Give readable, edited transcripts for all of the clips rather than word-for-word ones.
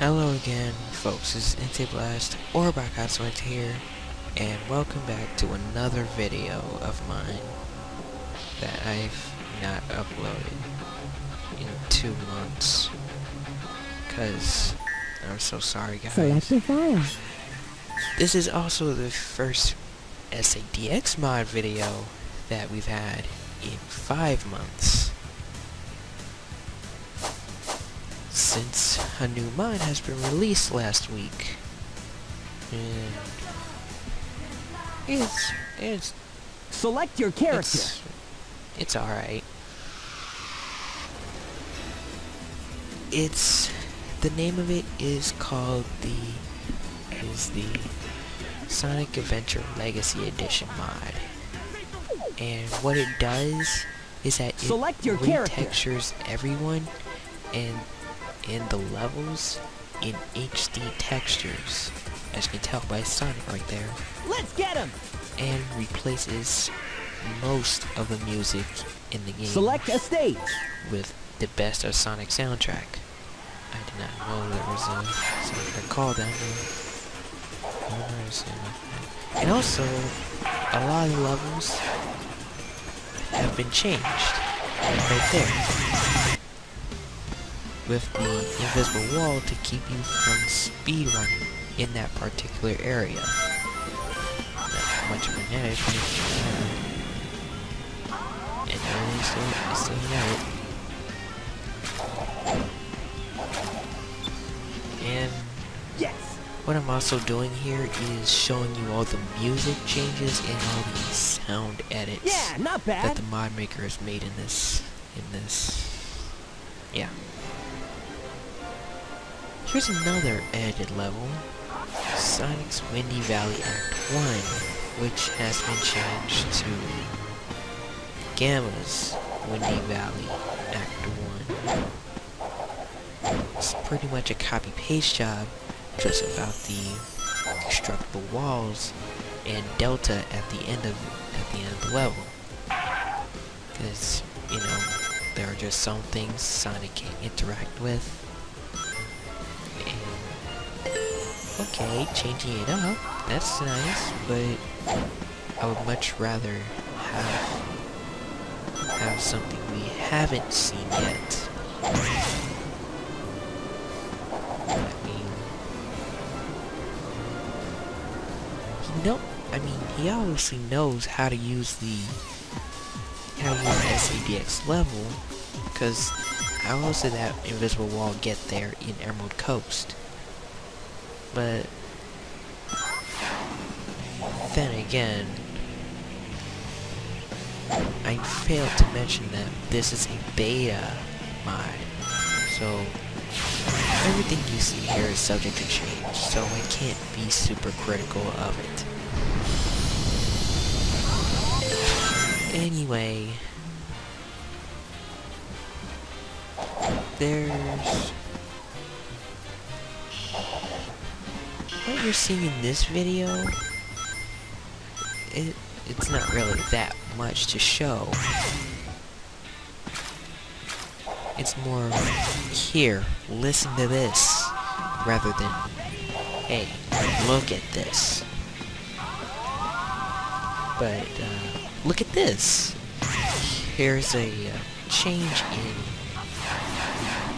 Hello again, folks. This is Vilage or Bakaswent here, and welcome back to another video of mine that I've not uploaded in 2 months. Cause I'm so sorry, guys. Select your file. This is also the first SADX mod video that we've had in 5 months. Since a new mod has been released last week. And it's Select your character. It's alright. The name of it is called the Sonic Adventure Legacy Edition mod. And what it does is that it retextures everyone and the levels in HD textures, as you can tell by Sonic right there. Let's get him! And replaces most of the music in the game. Select a stage with the best of Sonic soundtrack. I did not know there was a soundtrack called that. And also, a lot of the levels have been changed. Right there. With the invisible wall to keep you from speedrunning in that particular area. Not much of a management. And everything's still out. And yes. What I'm also doing here is showing you all the music changes and all the sound edits. Yeah, not bad. That the mod maker has made in this. Yeah. Here's another edited level, Sonic's Windy Valley Act 1, which has been changed to Gamma's Windy Valley Act 1. It's pretty much a copy-paste job, just about the destructible walls and Delta at the end of the level. Because, you know, there are just some things Sonic can't interact with. Okay, changing it up, that's nice, but I would much rather have something we haven't seen yet. He obviously knows how to use the SADX level, because how else did that invisible wall get there in Emerald Coast? But then again, I failed to mention that this is a beta mod, so everything you see here is subject to change, so I can't be super critical of it. Anyway, what you're seeing in this video, it's not really that much to show. It's more here, listen to this, rather than, hey, look at this. But, look at this. Here's a change in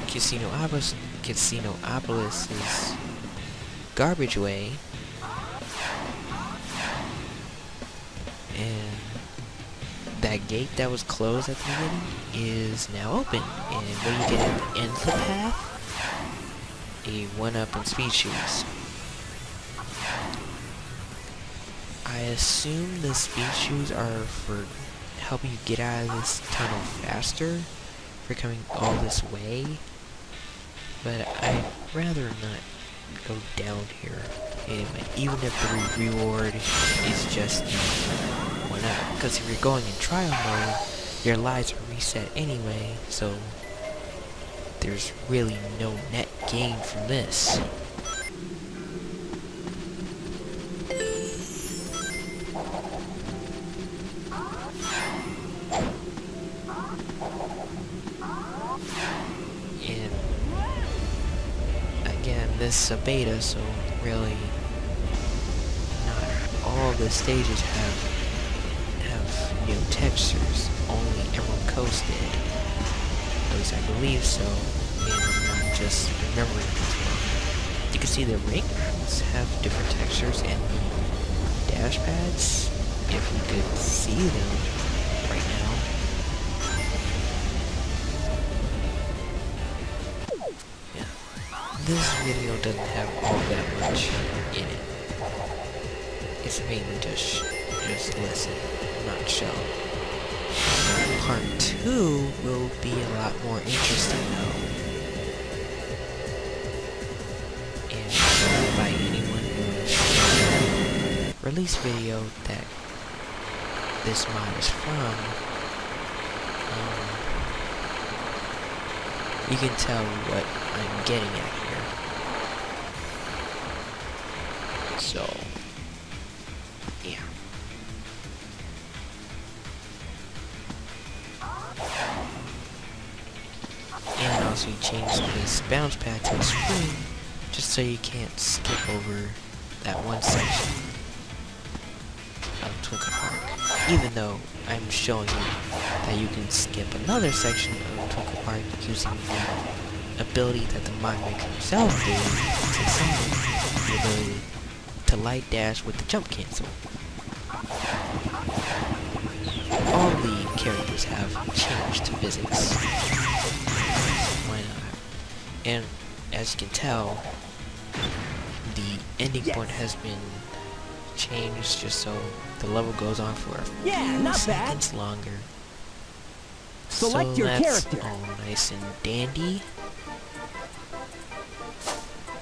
Casinopolis's garbage way, and that gate that was closed at the beginning is now open, and what do you get at the end of the path? A 1-up in speed shoes. I assume the speed shoes are for helping you get out of this tunnel faster, for coming all this way, but I'd rather not go down here anyway, even if the reward is just 1-up, because if you're going in trial mode, your lives are reset anyway, so there's really no net gain from this. And again, this is a beta, so really not all the stages have new textures. Only Emerald Coast did. At least I believe so, and I'm not just remembering this wrong. You can see the rings have different textures, and the dash pads, if you could see them right now. Yeah. This video doesn't have all that much in it. It's mainly just listen, not show. Part 2 will be a lot more interesting though. And by anyone who release video that this mod is from, you can tell what I'm getting at here. So, yeah. And also you change this bounce pad to a spring, just so you can't skip over that one section of Twinkle Park. Even though I'm showing you that you can skip another section of Twinkle Park using the ability that the mod maker himself did to summon the ability to light dash with the jump cancel. All the characters have changed to physics. Why not? And as you can tell, the ending point has been changed just so the level goes on for a few seconds longer. Select so your that's character. all nice and dandy.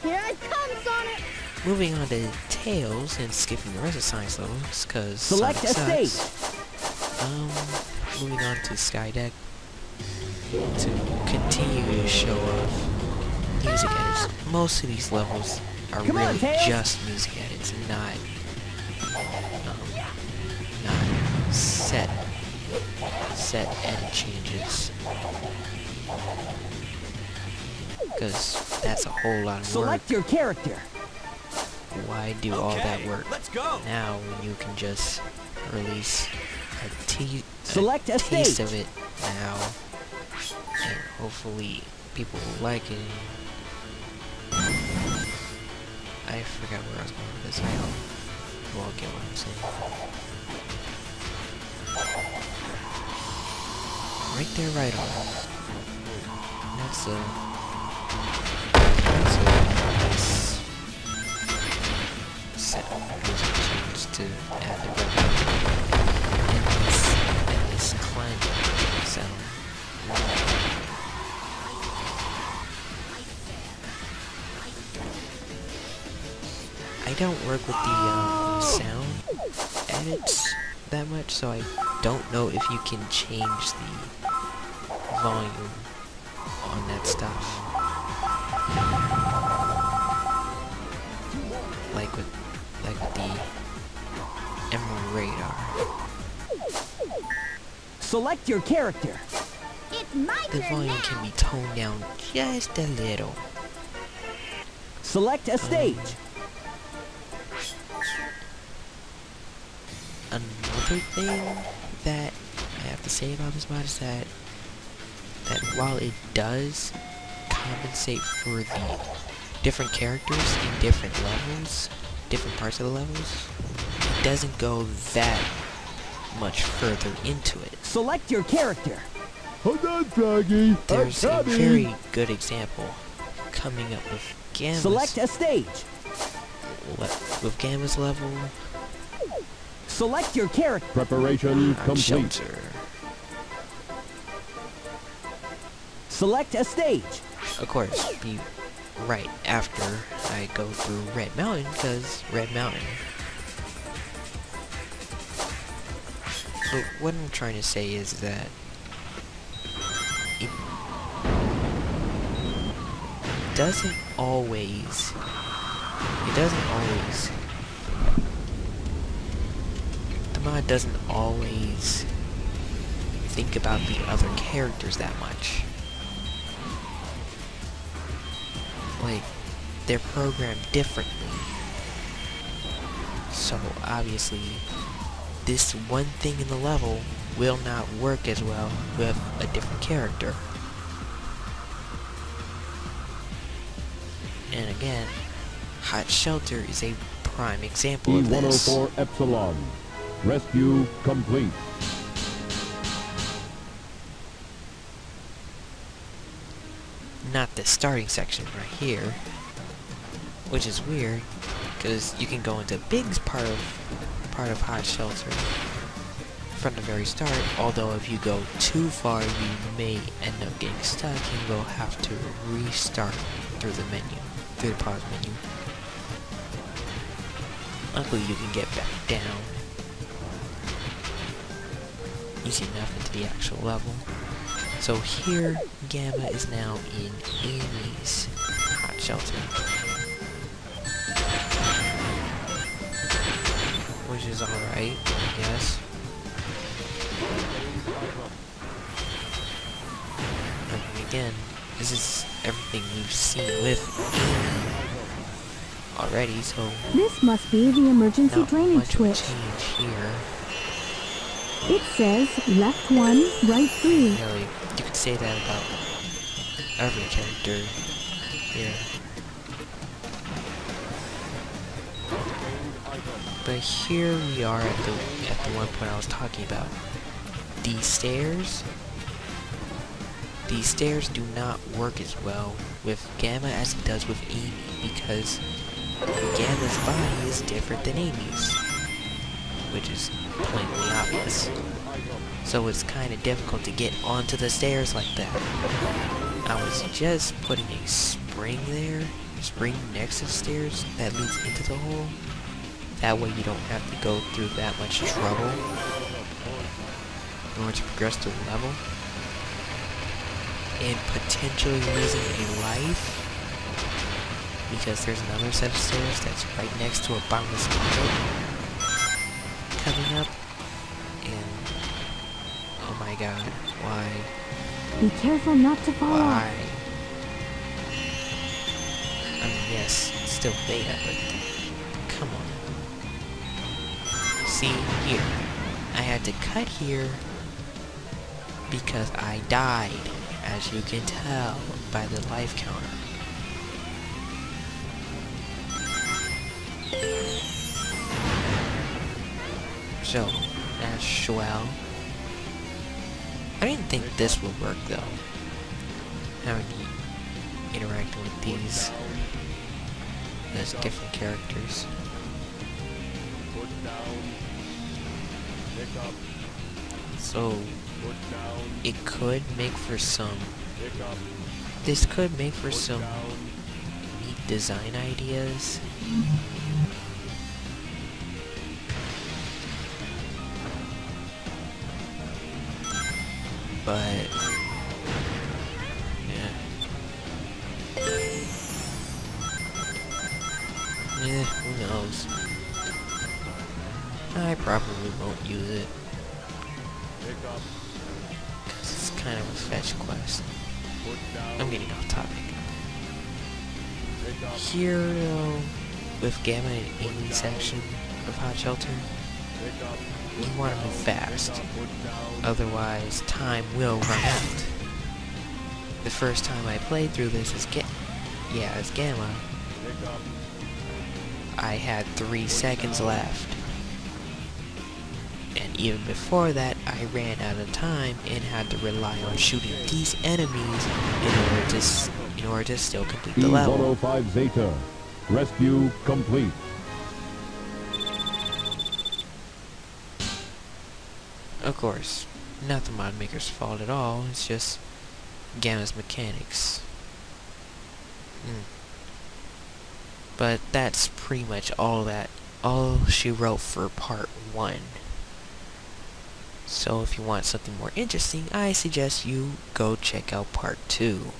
Here I come, Sonic! Moving on to Tails and skipping the rest of Science levels, cause Select Sonic a sucks. stage. Moving on to Skydeck to continue to show off music edits. Most of these levels are Come on, really Tails. just music edits, not set edit changes. Because that's a whole lot of work. Select your character. Why do all that work Let's go. now when you can just release Select a taste stage. of it now, and hopefully people will like it. I forgot where I was going with this. I hope you all get what I'm saying. Right there, right on. That's a nice set of music tunes to add the rhythm and this clanging sound. I don't work with the sound edits that much, so I don't know if you can change the volume on that stuff. Like with the Emerald Radar. Select your character. It's my The turn volume now! can be toned down just a little. Select a stage. Another thing that I have to say about this mod is that while it does compensate for the different characters in different levels, different parts of the levels, it doesn't go that much further into it. Select your character. Hold on, Froggy. There's a I'm coming. very good example coming up with Gamma's, Select a stage. with Gamma's level Select your character. Preparation on complete. Shelter. Select a stage. Of course, be right after I go through Red Mountain, because Red Mountain. But what I'm trying to say is that it doesn't always, the mod doesn't always think about the other characters that much. Like, they're programmed differently. So obviously, this one thing in the level will not work as well with a different character. And again, Hot Shelter is a prime example of this. E104 Epsilon. Rescue complete. Not the starting section right here, which is weird, because you can go into Big's part of Hot Shelter from the very start, although if you go too far you may end up getting stuck and will have to restart through the menu, through the pause menu. Luckily you can get back down easy enough into the actual level. So here, Gamma is now in Amy's Hot Shelter, which is alright, I guess. I mean, again, this is everything we've seen with Amy already, so This must be the emergency not drainage much will switch. change here. It says left 1, right 3. Really, you could say that about every character here. But here we are at the one point I was talking about. These stairs do not work as well with Gamma as it does with Amy, because Gamma's body is different than Amy's, which is plainly obvious. So it's kind of difficult to get onto the stairs like that. I was just putting a spring there, spring next to the stairs that leads into the hole. That way you don't have to go through that much trouble in order to progress through the level. And potentially losing a life, because there's another set of stairs that's right next to a boundless pocket coming up. And oh my god, why? Be careful not to fall off. Why? I mean, yes, it's still beta, but come on. See, here. I had to cut here because I died, as you can tell by the life counter. So, as well. I didn't think this would work though. Having you interacting with these as different characters. So it could make for some. This could make for some neat design ideas. But yeah, who knows? I probably won't use it because it's kind of a fetch quest. I'm getting off topic. Here, though, with Gamma and Amy's section of Hot Shelter, you want to move fast, otherwise time will run out. The first time I played through this as Gamma, I had 3 seconds left. And even before that, I ran out of time and had to rely on shooting these enemies in order to still complete the level. E105 Zeta. Rescue complete. Of course, not the mod maker's fault at all, it's just Gamma's mechanics. But that's pretty much all she wrote for part 1. So if you want something more interesting, I suggest you go check out part 2.